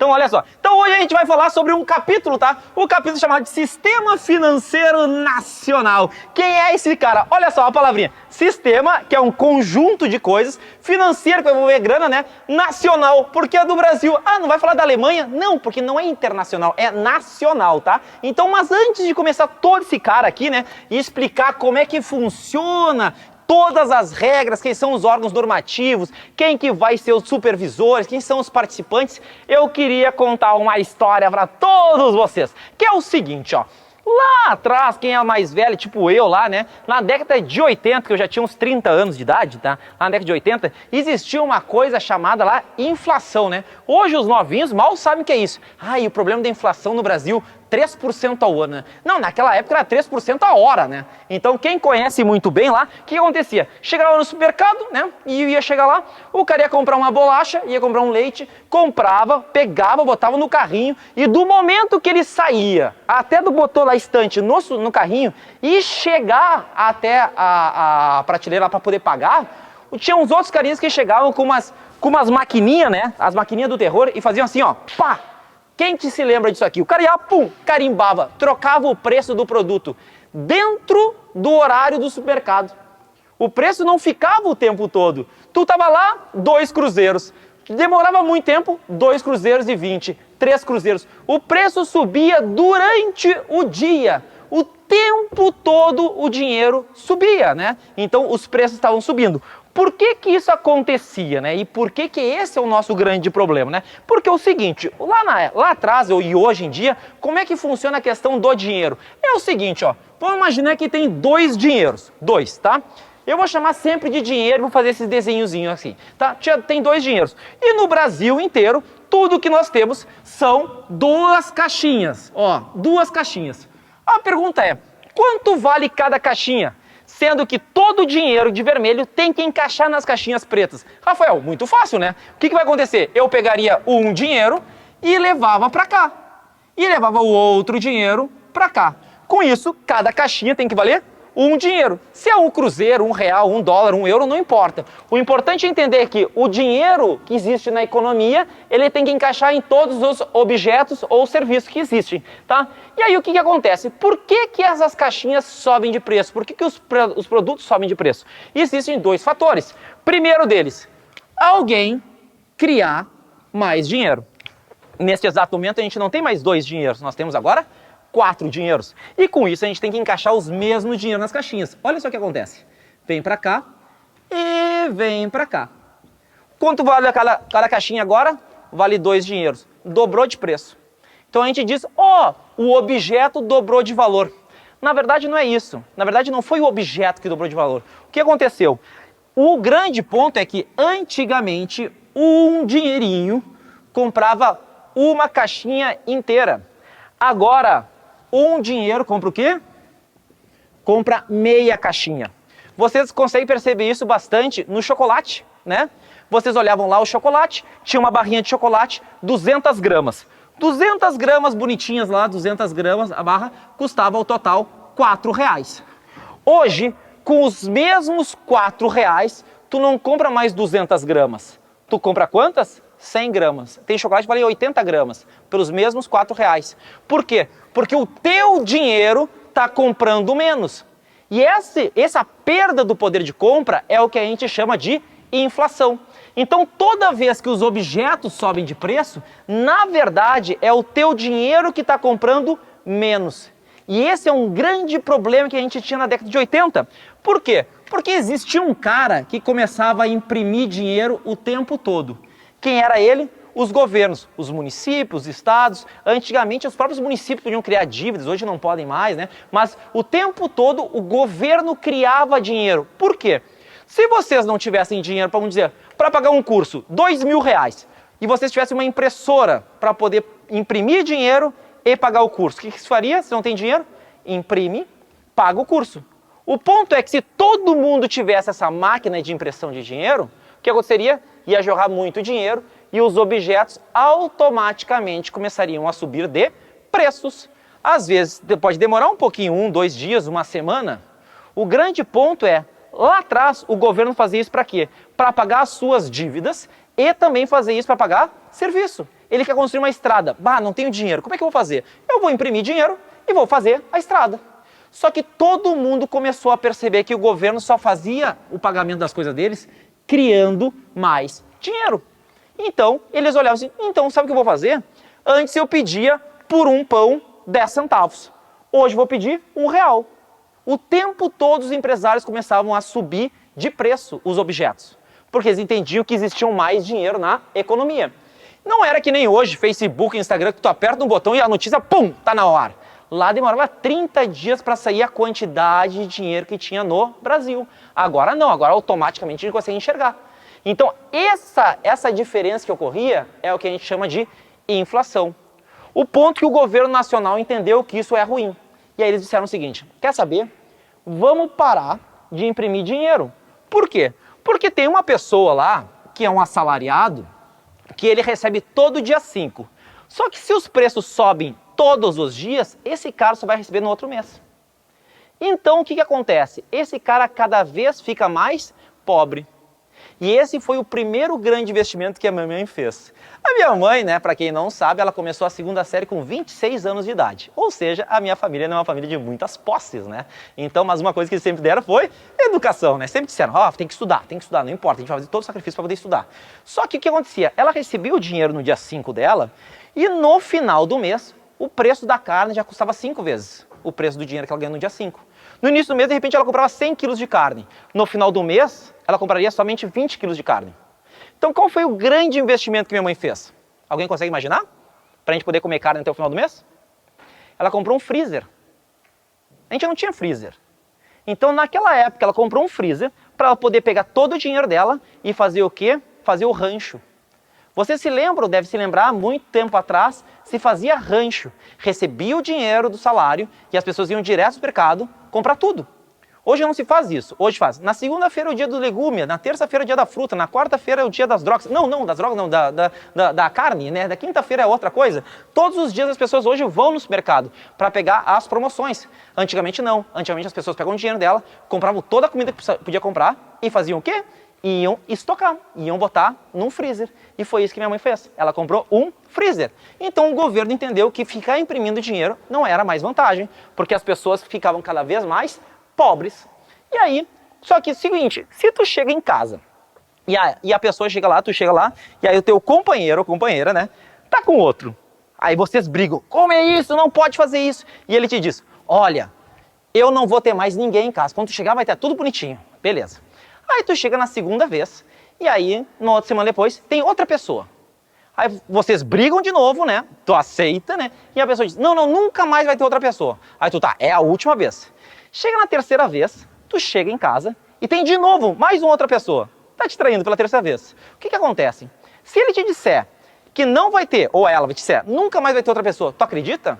Então, olha só. Então, hoje a gente vai falar sobre um capítulo, tá? O capítulo chamado de Sistema Financeiro Nacional. Quem é esse cara? Olha só a palavrinha. Sistema, que é um conjunto de coisas. Financeiro, que vai envolver grana, né? Nacional, porque é do Brasil. Ah, não vai falar da Alemanha? Não, porque não é internacional, é nacional, tá? Então, mas antes de começar todo esse cara aqui, né? E explicar como é que funciona todas as regras, quem são os órgãos normativos, quem que vai ser os supervisores, quem são os participantes, eu queria contar uma história para todos vocês, que é o seguinte, ó. Lá atrás, quem é mais velho, tipo eu lá, né? Na década de 80, que eu já tinha uns 30 anos de idade, tá? Lá na década de 80, existia uma coisa chamada lá inflação, né? Hoje os novinhos mal sabem o que é isso. Ah, e o problema da inflação no Brasil, 3% ao ano, né? Não, naquela época era 3% a hora, né? Então quem conhece muito bem lá, o que acontecia? Chegava no supermercado, né? E ia chegar lá, o cara ia comprar uma bolacha, ia comprar um leite, comprava, pegava, botava no carrinho e do momento que ele saía, até do botou lá a estante no carrinho e chegar até a prateleira lá para poder pagar, tinha uns outros carinhas que chegavam com umas maquininhas, né? As maquininhas do terror e faziam assim, ó, pá! Quem que se lembra disso aqui? O cara ia, pum, carimbava, trocava o preço do produto dentro do horário do supermercado. O preço não ficava o tempo todo. Tu tava lá, 2 cruzeiros. Demorava muito tempo, 2 cruzeiros e 20, 3 cruzeiros. O preço subia durante o dia. O tempo todo o dinheiro subia, né? Então os preços estavam subindo. Por que que isso acontecia, né? E por que que esse é o nosso grande problema, né? Porque é o seguinte, lá atrás e hoje em dia, como é que funciona a questão do dinheiro? É o seguinte, ó, vamos imaginar que tem 2 dinheiros, 2, tá? Eu vou chamar sempre de dinheiro, vou fazer esses desenhozinhos assim, tá? Tem 2 dinheiros. E no Brasil inteiro, tudo que nós temos são 2 caixinhas, ó, 2 caixinhas. A pergunta é, quanto vale cada caixinha? Sendo que todo o dinheiro de vermelho tem que encaixar nas caixinhas pretas. Rafael, muito fácil, né? O que vai acontecer? Eu pegaria um dinheiro e levava para cá. E levava o outro dinheiro para cá. Com isso, cada caixinha tem que valer um dinheiro. Se é um cruzeiro, R$1, $1, €1, não importa. O importante é entender que o dinheiro que existe na economia, ele tem que encaixar em todos os objetos ou serviços que existem, tá? E aí o que acontece? Por que que essas caixinhas sobem de preço? Por que que os produtos sobem de preço? Existem 2 fatores. Primeiro deles, alguém criar mais dinheiro. Neste exato momento a gente não tem mais 2 dinheiros, nós temos agora 4 dinheiros. E com isso a gente tem que encaixar os mesmos dinheiros nas caixinhas. Olha só o que acontece. Vem para cá e vem para cá. Quanto vale cada caixinha agora? Vale 2 dinheiros. Dobrou de preço. Então a gente diz, ó, o objeto dobrou de valor. Na verdade não é isso. Na verdade não foi o objeto que dobrou de valor. O que aconteceu? O grande ponto é que antigamente um dinheirinho comprava uma caixinha inteira. Agora, um dinheiro compra o quê? Compra meia caixinha. Vocês conseguem perceber isso bastante no chocolate, né? Vocês olhavam lá o chocolate, tinha uma barrinha de chocolate, 200 gramas. 200 gramas bonitinhas lá, 200 gramas, a barra custava ao total R$4. Hoje, com os mesmos R$4, tu não compra mais 200 gramas. Tu compra quantas? 100 gramas. Tem chocolate que vale 80 gramas, pelos mesmos R$4. Por quê? Porque o teu dinheiro está comprando menos. E essa perda do poder de compra é o que a gente chama de inflação. Então, toda vez que os objetos sobem de preço, na verdade, é o teu dinheiro que está comprando menos. E esse é um grande problema que a gente tinha na década de 80. Por quê? Porque existia um cara que começava a imprimir dinheiro o tempo todo. Quem era ele? Os governos, os municípios, os estados. Antigamente os próprios municípios podiam criar dívidas, hoje não podem mais, né? Mas o tempo todo o governo criava dinheiro. Por quê? Se vocês não tivessem dinheiro, vamos dizer, para pagar um curso, R$2.000, e vocês tivessem uma impressora para poder imprimir dinheiro e pagar o curso, o que você faria se não tem dinheiro? Imprime, paga o curso. O ponto é que se todo mundo tivesse essa máquina de impressão de dinheiro, o que aconteceria? Ia jorrar muito dinheiro e os objetos automaticamente começariam a subir de preços. Às vezes pode demorar um pouquinho, 1, 2 dias, uma semana. O grande ponto é, lá atrás o governo fazia isso para quê? Para pagar as suas dívidas e também fazer isso para pagar serviço. Ele quer construir uma estrada. Bah, não tenho dinheiro. Como é que eu vou fazer? Eu vou imprimir dinheiro e vou fazer a estrada. Só que todo mundo começou a perceber que o governo só fazia o pagamento das coisas deles criando mais dinheiro. Então, eles olhavam assim, então sabe o que eu vou fazer? Antes eu pedia por um pão 10 centavos. Hoje eu vou pedir R$1. O tempo todo os empresários começavam a subir de preço os objetos, porque eles entendiam que existia mais dinheiro na economia. Não era que nem hoje, Facebook, Instagram, que tu aperta um botão e a notícia, pum, tá na hora. Lá demorava 30 dias para sair a quantidade de dinheiro que tinha no Brasil. Agora não, agora automaticamente a gente consegue enxergar. Então essa diferença que ocorria é o que a gente chama de inflação. O ponto que o governo nacional entendeu que isso é ruim. E aí eles disseram o seguinte, quer saber? Vamos parar de imprimir dinheiro. Por quê? Porque tem uma pessoa lá, que é um assalariado, que ele recebe todo dia 5. Só que se os preços sobem todos os dias, esse cara só vai receber no outro mês. Então o que acontece? Esse cara cada vez fica mais pobre. E esse foi o primeiro grande investimento que a minha mãe fez. A minha mãe, né, para quem não sabe, ela começou a segunda série com 26 anos de idade. Ou seja, a minha família não é uma família de muitas posses, né? Então, mas uma coisa que eles sempre deram foi educação, né? Sempre disseram, ó, tem que estudar, não importa, a gente vai fazer todo o sacrifício para poder estudar. Só que o que acontecia? Ela recebia o dinheiro no dia 5 dela e no final do mês, o preço da carne já custava 5 vezes o preço do dinheiro que ela ganhou no dia 5. No início do mês, de repente, ela comprava 100 quilos de carne. No final do mês, ela compraria somente 20 quilos de carne. Então, qual foi o grande investimento que minha mãe fez? Alguém consegue imaginar? Para a gente poder comer carne até o final do mês? Ela comprou um freezer. A gente não tinha freezer. Então, naquela época, ela comprou um freezer para ela poder pegar todo o dinheiro dela e fazer o quê? Fazer o rancho. Você se lembra, ou deve se lembrar, muito tempo atrás, se fazia rancho. Recebia o dinheiro do salário e as pessoas iam direto ao supermercado comprar tudo. Hoje não se faz isso. Hoje faz. Na segunda-feira é o dia do legume, na terça-feira é o dia da fruta, na quarta-feira é o dia das drogas. Não, das drogas não, da carne, né? Da quinta-feira é outra coisa. Todos os dias as pessoas hoje vão no supermercado para pegar as promoções. Antigamente não. Antigamente as pessoas pegam o dinheiro dela, compravam toda a comida que podia comprar e faziam o quê? Iam estocar, iam botar num freezer. E foi isso que minha mãe fez. Ela comprou um freezer. Então o governo entendeu que ficar imprimindo dinheiro não era mais vantagem, porque as pessoas ficavam cada vez mais pobres. E aí, só que é o seguinte, se tu chega em casa e a pessoa chega lá, tu chega lá, e aí o teu companheiro ou companheira, né, tá com outro. Aí vocês brigam, como é isso? Não pode fazer isso. E ele te diz, olha, eu não vou ter mais ninguém em casa. Quando tu chegar vai ter tudo bonitinho. Beleza. Aí tu chega na segunda vez, e aí, uma outra semana depois, tem outra pessoa. Aí vocês brigam de novo, né? Tu aceita, né? E a pessoa diz, não, nunca mais vai ter outra pessoa. Aí tu tá, é a última vez. Chega na terceira vez, tu chega em casa e tem de novo mais uma outra pessoa. Tá te traindo pela terceira vez. O que acontece? Se ele te disser que não vai ter, ou ela vai te disser, nunca mais vai ter outra pessoa, tu acredita?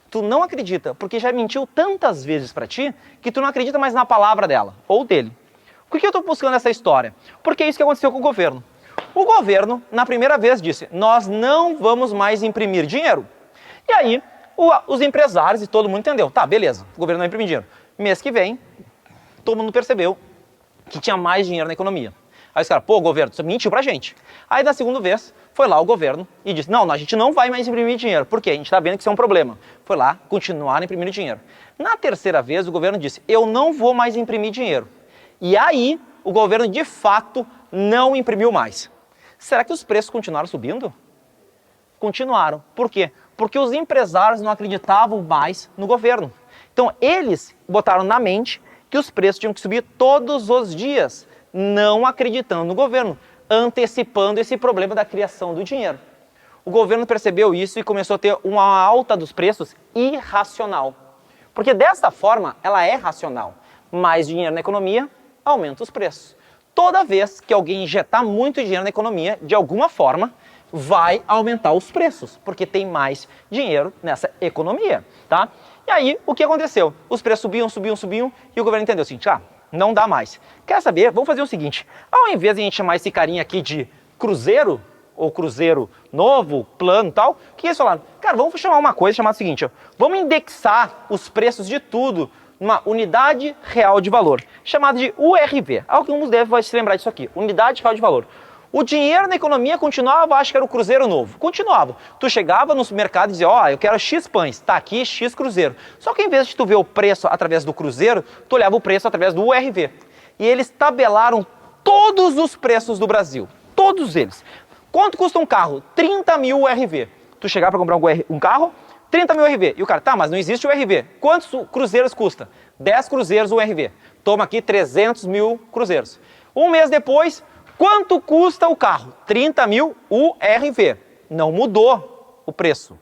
Tu não acredita, porque já mentiu tantas vezes pra ti que tu não acredita mais na palavra dela, ou dele. Por que eu estou buscando essa história? Porque é isso que aconteceu com o governo. O governo, na primeira vez, disse, nós não vamos mais imprimir dinheiro. E aí, os empresários e todo mundo entendeu. Tá, beleza, o governo não vai imprimir dinheiro. Mês que vem, todo mundo percebeu que tinha mais dinheiro na economia. Aí os caras, pô, governo, você mentiu pra gente. Aí, na segunda vez, foi lá o governo e disse, não, a gente não vai mais imprimir dinheiro. Por quê? A gente está vendo que isso é um problema. Foi lá, continuar imprimindo dinheiro. Na terceira vez, o governo disse, eu não vou mais imprimir dinheiro. E aí, o governo, de fato, não imprimiu mais. Será que os preços continuaram subindo? Continuaram. Por quê? Porque os empresários não acreditavam mais no governo. Então, eles botaram na mente que os preços tinham que subir todos os dias, não acreditando no governo, antecipando esse problema da criação do dinheiro. O governo percebeu isso e começou a ter uma alta dos preços irracional. Porque desta forma, ela é racional. Mais dinheiro na economia, aumenta os preços. Toda vez que alguém injetar muito dinheiro na economia, de alguma forma, vai aumentar os preços, porque tem mais dinheiro nessa economia, tá? E aí, o que aconteceu? Os preços subiam, e o governo entendeu assim, não dá mais. Quer saber? Vamos fazer o seguinte, ao invés de a gente chamar esse carinha aqui de cruzeiro, ou cruzeiro novo, plano e tal, o que eles falaram? Cara, vamos chamar uma coisa chamada o seguinte, vamos indexar os preços de tudo numa unidade real de valor, chamada de URV. Alguns devem se lembrar disso aqui, unidade real de valor. O dinheiro na economia continuava, acho que era o cruzeiro novo. Continuava. Tu chegava no supermercado e dizia, ó, eu quero X pães, tá aqui X cruzeiro. Só que em vez de tu ver o preço através do cruzeiro, tu olhava o preço através do URV. E eles tabelaram todos os preços do Brasil. Todos eles. Quanto custa um carro? 30 mil URV. Tu chegar para comprar um carro, 30 mil URV. E o cara, tá, mas não existe URV. Quantos cruzeiros custa? 10 cruzeiros URV. Toma aqui 300 mil cruzeiros. Um mês depois, quanto custa o carro? 30 mil URV. Não mudou o preço.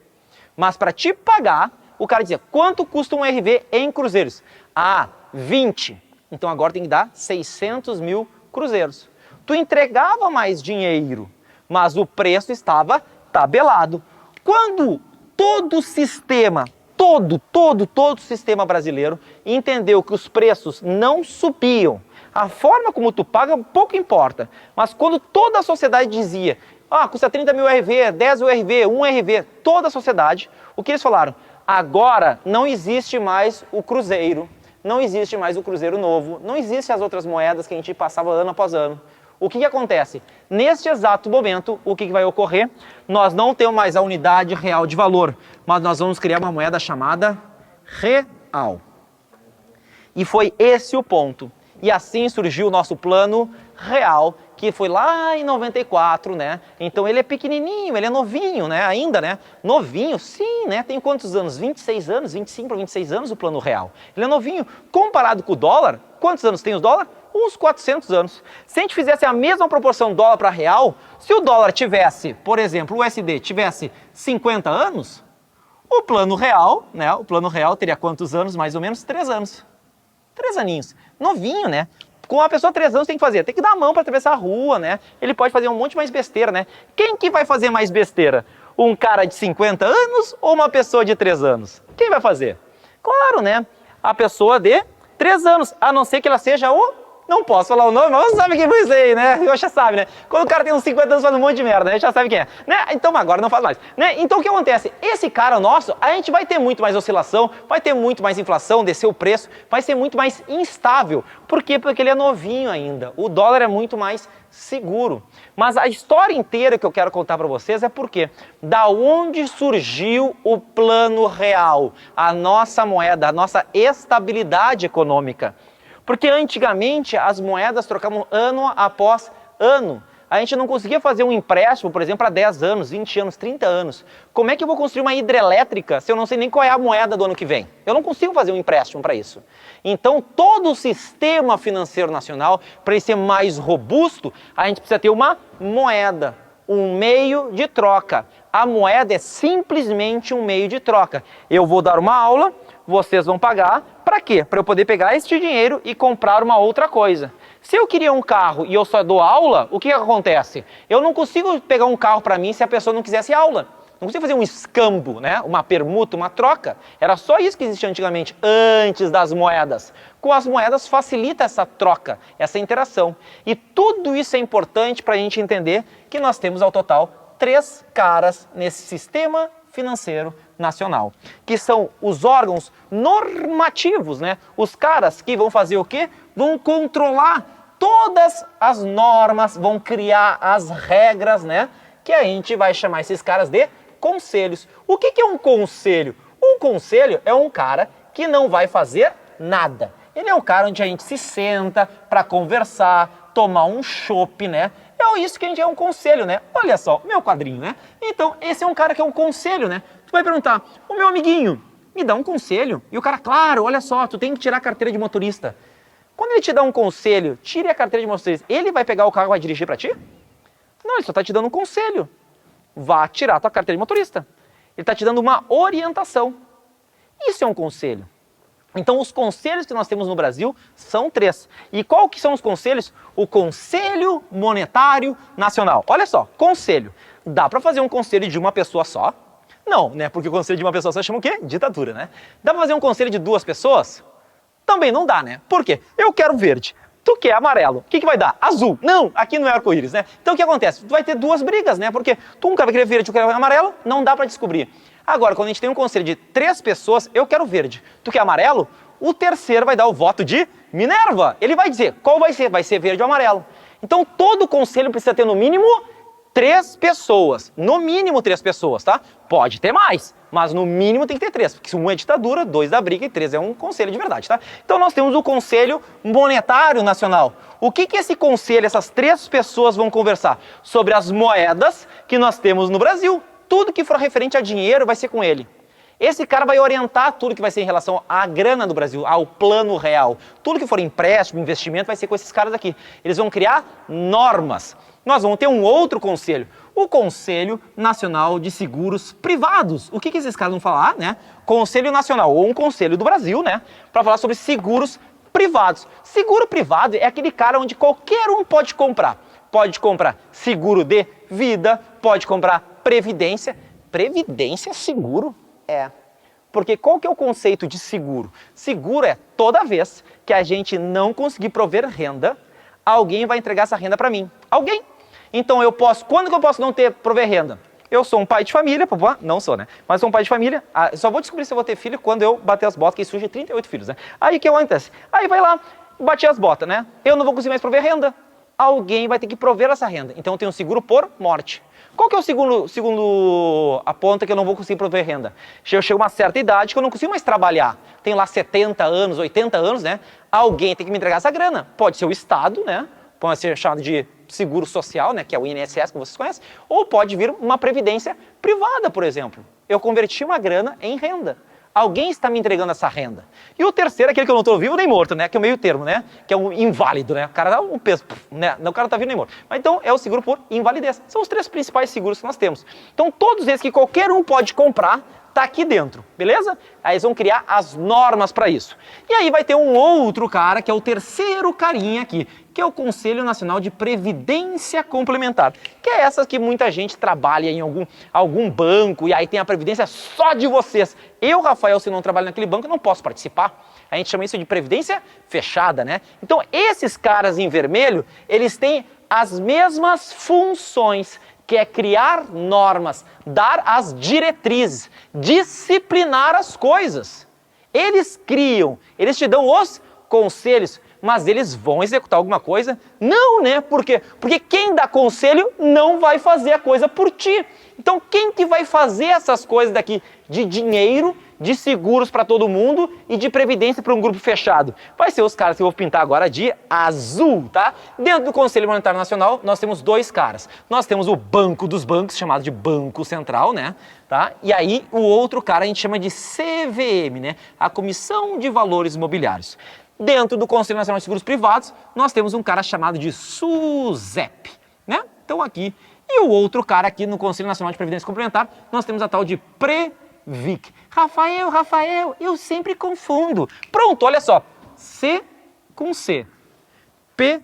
Mas para te pagar, o cara dizia, quanto custa um URV em cruzeiros? Ah, 20. Então agora tem que dar 600 mil cruzeiros. Tu entregava mais dinheiro, mas o preço estava tabelado. Quando todo o sistema, todo o sistema brasileiro entendeu que os preços não subiam, a forma como tu paga pouco importa, mas quando toda a sociedade dizia, ah, custa 30 mil URV, 10 URV, 1 URV, toda a sociedade, o que eles falaram? Agora não existe mais o cruzeiro, não existe mais o cruzeiro novo, não existem as outras moedas que a gente passava ano após ano. O que acontece? Neste exato momento, o que vai ocorrer? Nós não temos mais a unidade real de valor, mas nós vamos criar uma moeda chamada real. E foi esse o ponto. E assim surgiu o nosso plano real, que foi lá em 94, né? Então ele é pequenininho, ele é novinho, né? Ainda, né? Novinho, sim, né? Tem quantos anos? 26 anos, 25 para 26 anos o plano real. Ele é novinho. Comparado com o dólar, quantos anos tem o dólar? Uns 400 anos. Se a gente fizesse a mesma proporção dólar para real, se o dólar tivesse, por exemplo, o USD tivesse 50 anos, o plano real, né? O plano real teria quantos anos? Mais ou menos 3 anos. 3 aninhos. Novinho, né? Com uma pessoa 3 anos tem que fazer? Tem que dar a mão para atravessar a rua, né? Ele pode fazer um monte mais besteira, né? Quem que vai fazer mais besteira? Um cara de 50 anos ou uma pessoa de 3 anos? Quem vai fazer? Claro, né? A pessoa de 3 anos, a não ser que ela seja o... Não posso falar o nome, mas você sabe quem foi isso aí, né? Eu já sabe, né? Quando o cara tem uns 50 anos faz um monte de merda, né? Já sabe quem é, né? Então agora não faz mais, né? Então o que acontece? Esse cara nosso, a gente vai ter muito mais oscilação, vai ter muito mais inflação, descer o preço, vai ser muito mais instável. Por quê? Porque ele é novinho ainda. O dólar é muito mais seguro. Mas a história inteira que eu quero contar para vocês é porque da onde surgiu o plano real, a nossa moeda, a nossa estabilidade econômica. Porque antigamente as moedas trocavam ano após ano. A gente não conseguia fazer um empréstimo, por exemplo, para 10 anos, 20 anos, 30 anos. Como é que eu vou construir uma hidrelétrica se eu não sei nem qual é a moeda do ano que vem? Eu não consigo fazer um empréstimo para isso. Então, todo o sistema financeiro nacional, para ele ser mais robusto, a gente precisa ter uma moeda, um meio de troca. A moeda é simplesmente um meio de troca. Eu vou dar uma aula, vocês vão pagar, para quê? Para eu poder pegar este dinheiro e comprar uma outra coisa. Se eu queria um carro e eu só dou aula, o que acontece? Eu não consigo pegar um carro para mim se a pessoa não quisesse aula. Não consigo fazer um escambo, né? Uma permuta, uma troca. Era só isso que existia antigamente, antes das moedas. Com as moedas facilita essa troca, essa interação. E tudo isso é importante para a gente entender que nós temos ao total 3 caras nesse sistema financeiro nacional, que são os órgãos normativos, né? Os caras que vão fazer o quê? Vão controlar todas as normas, vão criar as regras, né? Que a gente vai chamar esses caras de conselhos. O que é um conselho? Um conselho é um cara que não vai fazer nada. Ele é um cara onde a gente se senta para conversar, tomar um chopp, né? É isso que a gente é um conselho, né? Olha só, meu quadrinho, né? Então, esse é um cara que é um conselho, né? Tu vai perguntar, o meu amiguinho, me dá um conselho? E o cara, claro, olha só, tu tem que tirar a carteira de motorista. Quando ele te dá um conselho, tire a carteira de motorista, ele vai pegar o carro e vai dirigir para ti? Não, ele só está te dando um conselho. Vá tirar a tua carteira de motorista. Ele está te dando uma orientação. Isso é um conselho. Então, os conselhos que nós temos no Brasil são 3. E qual que são os conselhos? O Conselho Monetário Nacional. Olha só, conselho. Dá para fazer um conselho de uma pessoa só? Não, né? Porque o conselho de uma pessoa só chama o quê? Ditadura, né? Dá para fazer um conselho de 2 pessoas? Também não dá, né? Por quê? Eu quero verde. Tu quer amarelo. O que vai dar? Azul. Não, aqui não é arco-íris, né? Então, o que acontece? Tu vai ter 2 brigas, né? Porque tu nunca vai querer verde, tu quer amarelo, não dá para descobrir. Agora, quando a gente tem um conselho de 3 pessoas, eu quero verde. Tu quer amarelo? O terceiro vai dar o voto de Minerva. Ele vai dizer qual vai ser verde ou amarelo. Então todo conselho precisa ter no mínimo 3 pessoas. No mínimo 3 pessoas, tá? Pode ter mais, mas no mínimo tem que ter 3. Porque 1 é ditadura, 2 dá briga e 3 é um conselho de verdade, tá? Então nós temos o Conselho Monetário Nacional. O que esse conselho, essas 3 pessoas vão conversar? Sobre as moedas que nós temos no Brasil. Tudo que for referente a dinheiro vai ser com ele. Esse cara vai orientar tudo que vai ser em relação à grana do Brasil, ao plano real. Tudo que for empréstimo, investimento, vai ser com esses caras aqui. Eles vão criar normas. Nós vamos ter um outro conselho, o Conselho Nacional de Seguros Privados. O que esses caras vão falar, né? Conselho Nacional, ou um conselho do Brasil, né? Para falar sobre seguros privados. Seguro privado é aquele cara onde qualquer um pode comprar. Pode comprar seguro de vida, pode comprar previdência. Previdência é seguro? É. Porque qual que é o conceito de seguro? Seguro é toda vez que a gente não conseguir prover renda, alguém vai entregar essa renda para mim. Alguém. Então eu posso, quando que eu posso não prover renda? Eu sou um pai de família, não sou, né? Mas sou um pai de família, só vou descobrir se eu vou ter filho quando eu bater as botas, que surge 38 filhos, né? Aí o que acontece? Aí vai lá, bati as botas, né? Eu não vou conseguir mais prover renda. Alguém vai ter que prover essa renda. Então eu tenho um seguro por morte. Qual que é o segundo a ponta que eu não vou conseguir prover renda? Eu chego a uma certa idade que eu não consigo mais trabalhar. Tenho lá 70 anos, 80 anos, né? Alguém tem que me entregar essa grana. Pode ser o Estado, né? Pode ser chamado de seguro social, né? Que é o INSS, que vocês conhecem. Ou pode vir uma previdência privada, por exemplo. Eu converti uma grana em renda. Alguém está me entregando essa renda. E o terceiro é aquele que eu não estou vivo nem morto, né? Que é o meio termo, né? Que é um inválido, né? O cara dá um peso, né? O cara não está vivo nem morto. Mas então é o seguro por invalidez. São os 3 principais seguros que nós temos. Então todos esses que qualquer um pode comprar, tá aqui dentro, beleza? Aí eles vão criar as normas para isso. E aí vai ter um outro cara, que é o terceiro carinha aqui, que é o Conselho Nacional de Previdência Complementar, que é essa que muita gente trabalha em algum banco e aí tem a previdência só de vocês. Eu, Rafael, se não trabalho naquele banco, não posso participar. A gente chama isso de previdência fechada, né? Então, esses caras em vermelho, eles têm as mesmas funções, que é criar normas, dar as diretrizes, disciplinar as coisas. Eles criam, eles te dão os conselhos, mas eles vão executar alguma coisa? Não, né? Por quê? Porque quem dá conselho não vai fazer a coisa por ti. Então, quem que vai fazer essas coisas daqui de dinheiro, de seguros para todo mundo e de previdência para um grupo fechado? Vai ser os caras que eu vou pintar agora de azul, tá? Dentro do Conselho Monetário Nacional, nós temos 2 caras. Nós temos o Banco dos Bancos, chamado de Banco Central, né? Tá? E aí, o outro cara a gente chama de CVM, né? A Comissão de Valores Imobiliários. Dentro do Conselho Nacional de Seguros Privados, nós temos um cara chamado de SUSEP, né? Então aqui. E o outro cara aqui no Conselho Nacional de Previdência Complementar, nós temos a tal de PREVIC. Rafael, eu sempre confundo. Pronto, olha só. C com C. P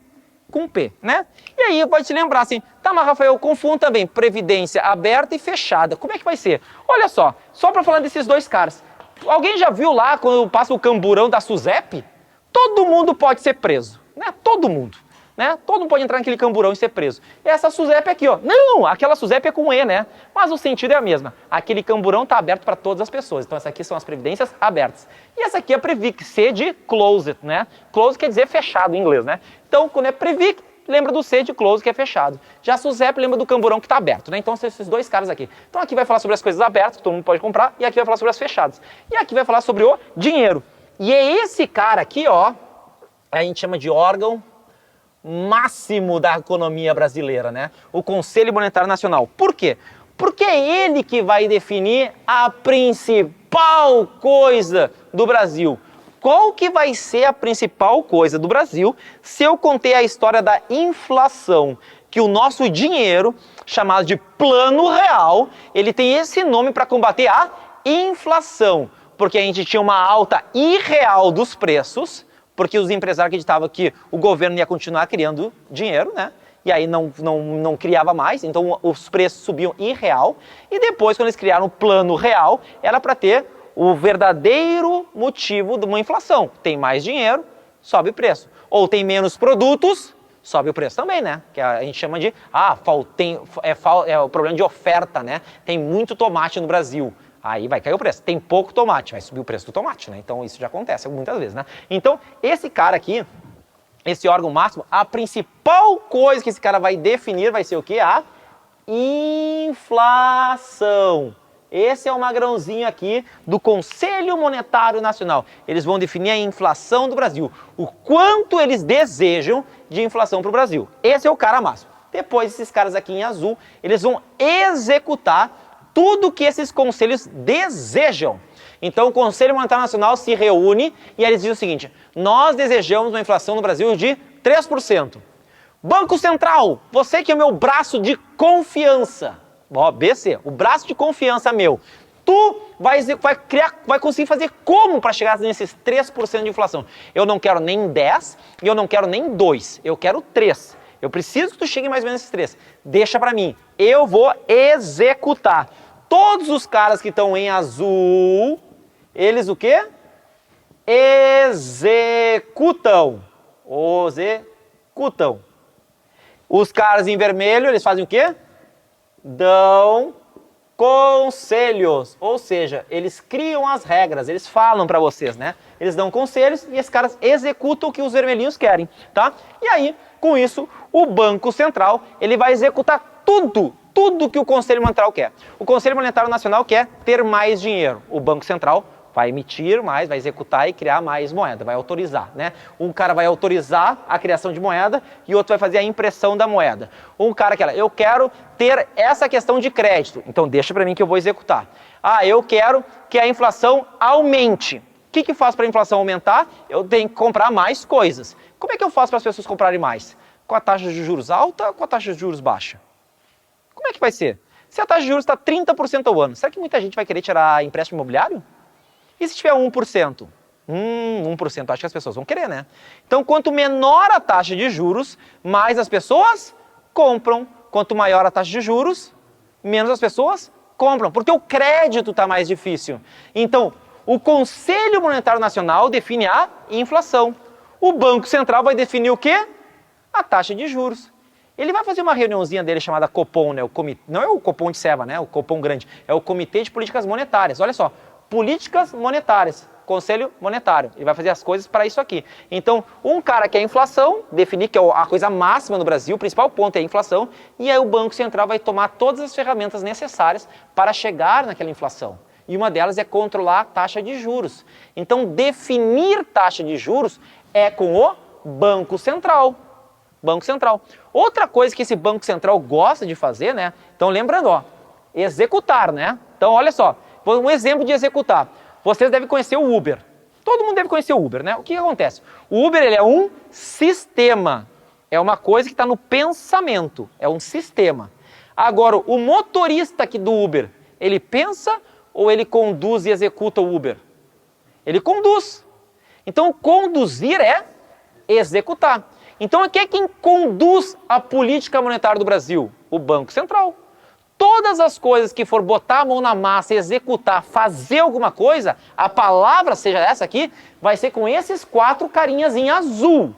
com P, né? E aí pode se lembrar assim, tá, mas Rafael, eu confundo também previdência aberta e fechada. Como é que vai ser? Olha só para falar desses 2 caras. Alguém já viu lá quando passa o camburão da SUSEP? Todo mundo pode ser preso, né? Todo mundo, né? Todo mundo pode entrar naquele camburão e ser preso. E essa SUSEP aqui, ó. Não, aquela SUSEP é com E, né? Mas o sentido é a mesma. Aquele camburão está aberto para todas as pessoas. Então, essas aqui são as previdências abertas. E essa aqui é a Previc, C de closed, né? Closed quer dizer fechado em inglês, né? Então, quando é Previc, lembra do C de closed, que é fechado. Já a SUSEP lembra do camburão que está aberto, né? Então, são esses 2 caras aqui. Então, aqui vai falar sobre as coisas abertas, que todo mundo pode comprar, e aqui vai falar sobre as fechadas. E aqui vai falar sobre o dinheiro. E é esse cara aqui, ó, a gente chama de órgão máximo da economia brasileira, né? O Conselho Monetário Nacional. Por quê? Porque é ele que vai definir a principal coisa do Brasil. Qual que vai ser a principal coisa do Brasil se eu contei a história da inflação? Que o nosso dinheiro, chamado de Plano Real, ele tem esse nome para combater a inflação. Porque a gente tinha uma alta irreal dos preços, porque os empresários acreditavam que o governo ia continuar criando dinheiro, né? E aí não criava mais, então os preços subiam irreal. E depois, quando eles criaram o Plano Real, era para ter o verdadeiro motivo de uma inflação. Tem mais dinheiro, sobe o preço. Ou tem menos produtos, sobe o preço também, né? Que a gente chama de, é o problema de oferta, né? Tem muito tomate no Brasil. Aí vai cair o preço. Tem pouco tomate, vai subir o preço do tomate, né? Então isso já acontece muitas vezes, né? Então esse cara aqui, esse órgão máximo, a principal coisa que esse cara vai definir vai ser o quê? A inflação. Esse é o magrãozinho aqui do Conselho Monetário Nacional. Eles vão definir a inflação do Brasil, o quanto eles desejam de inflação para o Brasil. Esse é o cara máximo. Depois, esses caras aqui em azul, eles vão executar tudo que esses conselhos desejam. Então, o Conselho Monetário Nacional se reúne e eles dizem o seguinte: nós desejamos uma inflação no Brasil de 3%. Banco Central, você que é o meu braço de confiança. Ó, BC, o braço de confiança meu. Tu vai conseguir fazer como para chegar nesses 3% de inflação? Eu não quero nem 10 e eu não quero nem 2, eu quero 3. Eu preciso que tu chegue mais ou menos nesses 3. Deixa para mim, eu vou executar. Todos os caras que estão em azul, eles o quê? Executam. Executam. Os caras em vermelho, eles fazem o quê? Dão conselhos, ou seja, eles criam as regras, eles falam para vocês, né? Eles dão conselhos e esses caras executam o que os vermelhinhos querem, tá? E aí, com isso, o Banco Central, ele vai executar tudo que o Conselho Monetário quer. O Conselho Monetário Nacional quer ter mais dinheiro, o Banco Central vai emitir mais, vai executar e criar mais moeda, vai autorizar, né? Um cara vai autorizar a criação de moeda e outro vai fazer a impressão da moeda. Um cara que eu quero ter essa questão de crédito, então deixa para mim que eu vou executar. Ah, eu quero que a inflação aumente. O que eu faço para a inflação aumentar? Eu tenho que comprar mais coisas. Como é que eu faço para as pessoas comprarem mais? Com a taxa de juros alta ou com a taxa de juros baixa? Como é que vai ser? Se a taxa de juros está 30% ao ano, será que muita gente vai querer tirar empréstimo imobiliário? E se tiver 1%? 1%, acho que as pessoas vão querer, né? Então, quanto menor a taxa de juros, mais as pessoas compram. Quanto maior a taxa de juros, menos as pessoas compram, porque o crédito está mais difícil. Então, o Conselho Monetário Nacional define a inflação. O Banco Central vai definir o quê? A taxa de juros. Ele vai fazer uma reuniãozinha dele chamada Copom, né? Não é o Copom de Seva, né? O Copom grande. É o Comitê de Políticas Monetárias. Olha só. Políticas monetárias, Conselho Monetário. Ele vai fazer as coisas para isso aqui. Então, um cara quer a inflação, definir que é a coisa máxima no Brasil, o principal ponto é a inflação, e aí o Banco Central vai tomar todas as ferramentas necessárias para chegar naquela inflação. E uma delas é controlar a taxa de juros. Então, definir taxa de juros é com o Banco Central. Banco Central. Outra coisa que esse Banco Central gosta de fazer, né? Então, lembrando, ó, executar, né? Então, olha só. Um exemplo de executar. Vocês devem conhecer o Uber. Todo mundo deve conhecer o Uber, né? O que acontece? O Uber ele é um sistema. É uma coisa que está no pensamento. É um sistema. Agora, o motorista aqui do Uber, ele pensa ou ele conduz e executa o Uber? Ele conduz. Então, conduzir é executar. Então, quem é quem conduz a política monetária do Brasil? O Banco Central. Todas as coisas que for botar a mão na massa, executar, fazer alguma coisa, a palavra, seja essa aqui, vai ser com esses 4 carinhas em azul.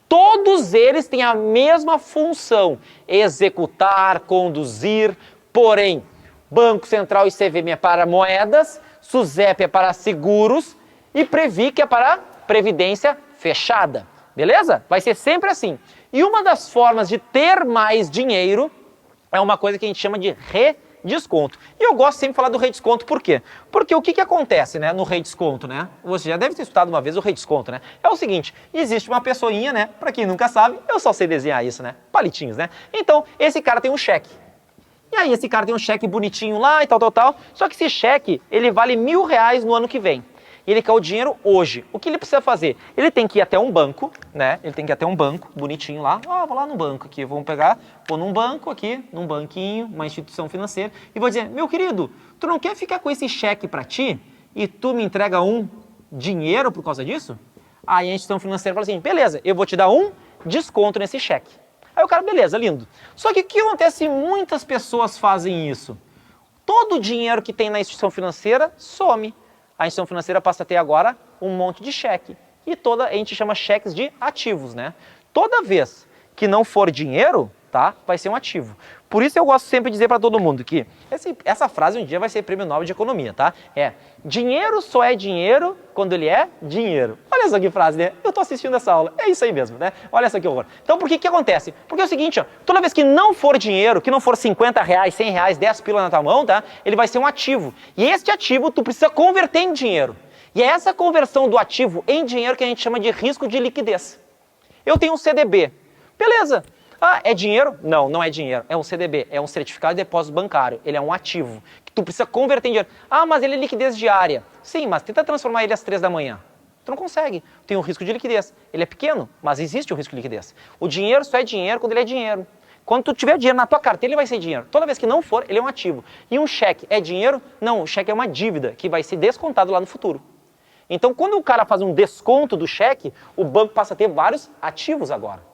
Todos eles têm a mesma função, executar, conduzir, porém, Banco Central e CVM é para moedas, SUSEP é para seguros e Previc é para previdência fechada. Beleza? Vai ser sempre assim. E uma das formas de ter mais dinheiro é uma coisa que a gente chama de redesconto. E eu gosto sempre de falar do redesconto, por quê? Porque o que acontece, né, no redesconto, né? Você já deve ter estudado uma vez o redesconto, né? É o seguinte, existe uma pessoinha, né? Para quem nunca sabe, eu só sei desenhar isso, né? Palitinhos, né? Então, esse cara tem um cheque. E aí esse cara tem um cheque bonitinho lá e tal. Só que esse cheque, ele vale R$1.000 no ano que vem. E ele quer o dinheiro hoje. O que ele precisa fazer? Ele tem que ir até um banco, né? Ele tem que ir até um banco, bonitinho lá. Vou lá no banco aqui, vou num banco aqui, num banquinho, uma instituição financeira, e vou dizer, meu querido, tu não quer ficar com esse cheque para ti e tu me entrega um dinheiro por causa disso? Aí a instituição financeira fala assim, beleza, eu vou te dar um desconto nesse cheque. Aí o cara, beleza, lindo. Só que o que acontece? Muitas pessoas fazem isso. Todo o dinheiro que tem na instituição financeira some. A instituição financeira passa a ter agora um monte de cheque. E a gente chama cheques de ativos, né? Toda vez que não for dinheiro, tá? Vai ser um ativo. Por isso eu gosto sempre de dizer para todo mundo que essa frase um dia vai ser prêmio Nobel de Economia, tá? Dinheiro só é dinheiro quando ele é dinheiro. Olha só que frase, né? Eu tô assistindo essa aula, é isso aí mesmo, né? Olha só que horror. Então por que acontece? Porque é o seguinte, ó, toda vez que não for dinheiro, que não for 50 reais, 100 reais, 10 pila na tua mão, tá? Ele vai ser um ativo. E este ativo tu precisa converter em dinheiro. E é essa conversão do ativo em dinheiro que a gente chama de risco de liquidez. Eu tenho um CDB. Beleza. Ah, é dinheiro? Não, não é dinheiro. É um CDB, é um certificado de depósito bancário. Ele é um ativo que tu precisa converter em dinheiro. Ah, mas ele é liquidez diária. Sim, mas tenta transformar ele às 3 da manhã. Tu não consegue. Tem um risco de liquidez. Ele é pequeno, mas existe o risco de liquidez. O dinheiro só é dinheiro quando ele é dinheiro. Quando tu tiver dinheiro na tua carteira, ele vai ser dinheiro. Toda vez que não for, ele é um ativo. E um cheque é dinheiro? Não, o cheque é uma dívida que vai ser descontado lá no futuro. Então, quando o cara faz um desconto do cheque, o banco passa a ter vários ativos agora.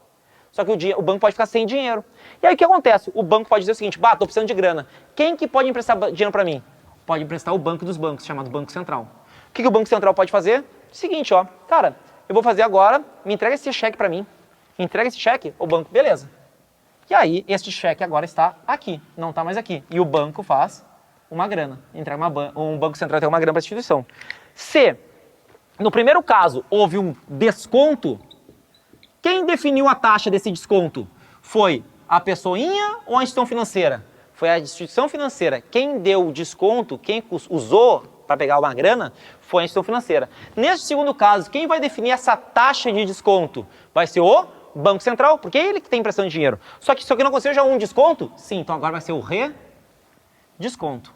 Só que o banco pode ficar sem dinheiro. E aí o que acontece? O banco pode dizer o seguinte, tô precisando de grana. Quem que pode emprestar dinheiro para mim? Pode emprestar o banco dos bancos, chamado Banco Central. O que o Banco Central pode fazer? Seguinte, ó, cara, eu vou fazer agora, me entrega esse cheque para mim. Entrega esse cheque, o banco, beleza. E aí, este cheque agora está aqui, não está mais aqui. E o banco faz uma grana. Entrega um Banco Central tem uma grana para a instituição. Se, no primeiro caso, houve um desconto, quem definiu a taxa desse desconto? Foi a pessoinha ou a instituição financeira? Foi a instituição financeira. Quem deu o desconto, quem usou para pegar uma grana, foi a instituição financeira. Neste segundo caso, quem vai definir essa taxa de desconto? Vai ser o Banco Central, porque é ele que tem impressão de dinheiro. Só que isso aqui não conseguiu já um desconto? Sim, então agora vai ser o redesconto.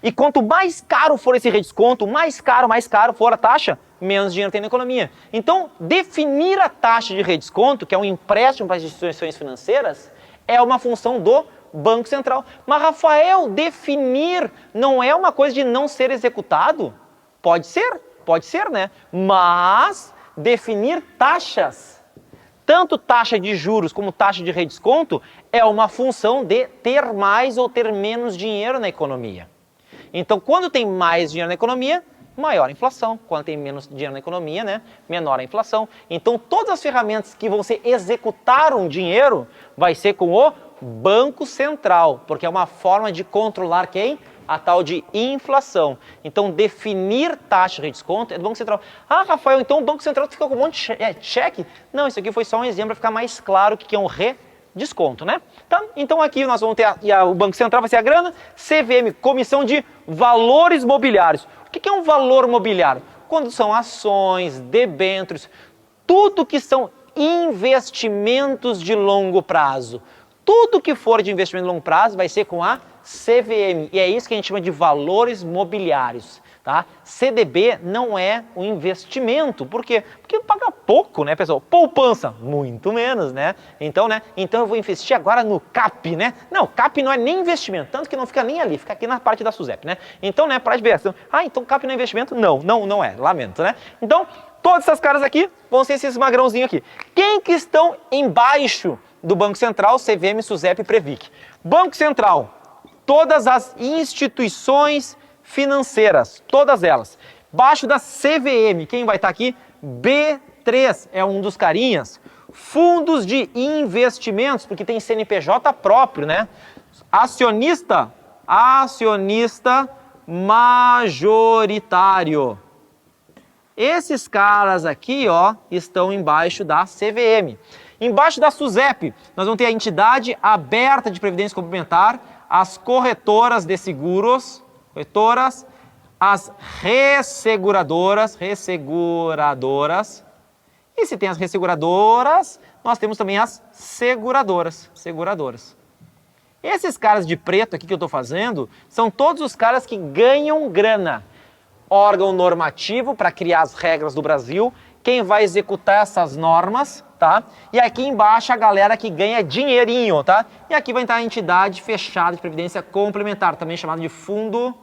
E quanto mais caro for esse redesconto, mais caro for a taxa, menos dinheiro tem na economia. Então, definir a taxa de redesconto, que é um empréstimo para as instituições financeiras, é uma função do Banco Central. Mas, Rafael, definir não é uma coisa de não ser executado? Pode ser, né? Mas definir taxas, tanto taxa de juros como taxa de redesconto, é uma função de ter mais ou ter menos dinheiro na economia. Então, quando tem mais dinheiro na economia, maior a inflação. Quando tem menos dinheiro na economia, né, menor a inflação. Então, todas as ferramentas que vão ser executar um dinheiro vai ser com o Banco Central, porque é uma forma de controlar quem? A tal de inflação. Então, definir taxa de desconto é do Banco Central. Ah, Rafael, então o Banco Central fica com um monte de cheque? Não, isso aqui foi só um exemplo para ficar mais claro o que é um redesconto, né? Então aqui nós vamos ter, o Banco Central vai ser a grana, CVM, Comissão de Valores Mobiliários. O que é um valor mobiliário? Quando são ações, debêntures, tudo que são investimentos de longo prazo. Tudo que for de investimento de longo prazo vai ser com a CVM, e é isso que a gente chama de valores mobiliários, tá? CDB não é um investimento, por quê? Porque paga pouco, né, pessoal? Poupança, muito menos, né? Então eu vou investir agora no CAP, né? Não, CAP não é nem investimento, tanto que não fica nem ali, fica aqui na parte da SUSEP, né? Então, né, para de ver, então CAP não é investimento? Não é, lamento, né? Então, todos esses caras aqui vão ser esses magrãozinhos aqui. Quem que estão embaixo do Banco Central, CVM, SUSEP e Previc? Banco Central, todas as instituições financeiras, todas elas. Baixo da CVM, quem vai estar aqui? B3 é um dos carinhas. Fundos de investimentos, porque tem CNPJ próprio, né? Acionista majoritário. Esses caras aqui, ó, estão embaixo da CVM. Embaixo da SUSEP, nós vamos ter a entidade aberta de previdência complementar, as corretoras de seguros, as resseguradoras, e se tem as resseguradoras, nós temos também as seguradoras. Esses caras de preto aqui que eu estou fazendo, são todos os caras que ganham grana. Órgão normativo para criar as regras do Brasil, quem vai executar essas normas, tá? E aqui embaixo a galera que ganha dinheirinho, tá? E aqui vai entrar a entidade fechada de previdência complementar, também chamada de fundo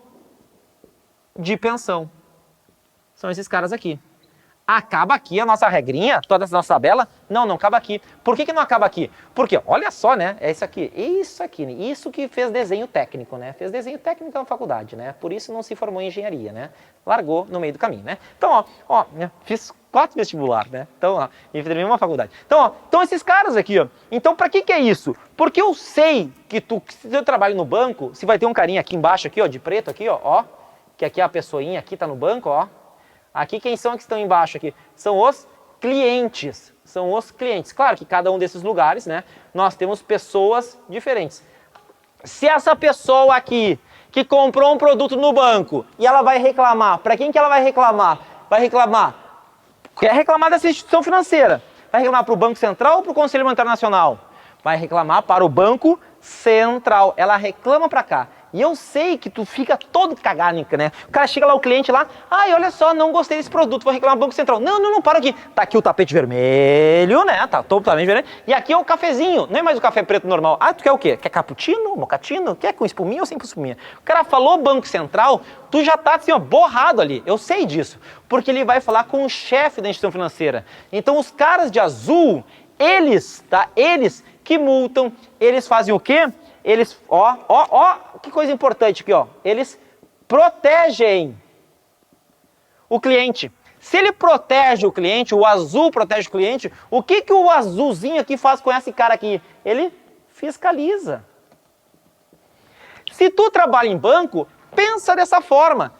de pensão. São esses caras aqui. Acaba aqui a nossa regrinha, toda essa nossa tabela? Não acaba aqui. Por que não acaba aqui? Porque, olha só, né? É isso aqui, isso que fez desenho técnico, né? Fez desenho técnico na faculdade, né? Por isso não se formou em engenharia, né? Largou no meio do caminho, né? Então, ó, fiz 4 vestibular, né? Então, ó, e terminei uma faculdade. Então, ó, então esses caras aqui, ó. Então, pra que é isso? Porque eu sei que se eu trabalho no banco, se vai ter um carinha aqui embaixo, aqui, ó, de preto, aqui, ó, que aqui é a pessoinha, aqui tá no banco, ó. Aqui quem são que estão embaixo aqui? São os clientes. São os clientes. Claro que cada um desses lugares, né, nós temos pessoas diferentes. Se essa pessoa aqui, que comprou um produto no banco, e ela vai reclamar, para quem que ela vai reclamar? Quer reclamar dessa instituição financeira? Vai reclamar para o Banco Central ou para o Conselho Monetário Nacional? Vai reclamar para o Banco Central. Ela reclama para cá. E eu sei que tu fica todo cagado, né? O cara chega lá, o cliente lá, ai, olha só, não gostei desse produto, vou reclamar pro Banco Central. Não, para aqui. Tá aqui o tapete vermelho, né? Tá todo o tapete vermelho. E aqui é o cafezinho, não é mais o café preto normal. Ah, tu quer o quê? Quer cappuccino, mocatino? Quer com espuminha ou sem espuminha? O cara falou Banco Central, tu já tá assim, ó, borrado ali. Eu sei disso. Porque ele vai falar com o chefe da instituição financeira. Então os caras de azul, eles que multam, eles fazem o quê? Eles, ó, que coisa importante aqui, ó. Eles protegem o cliente. Se ele protege o cliente, o azul protege o cliente, o que o azulzinho aqui faz com esse cara aqui? Ele fiscaliza. Se tu trabalha em banco, pensa dessa forma.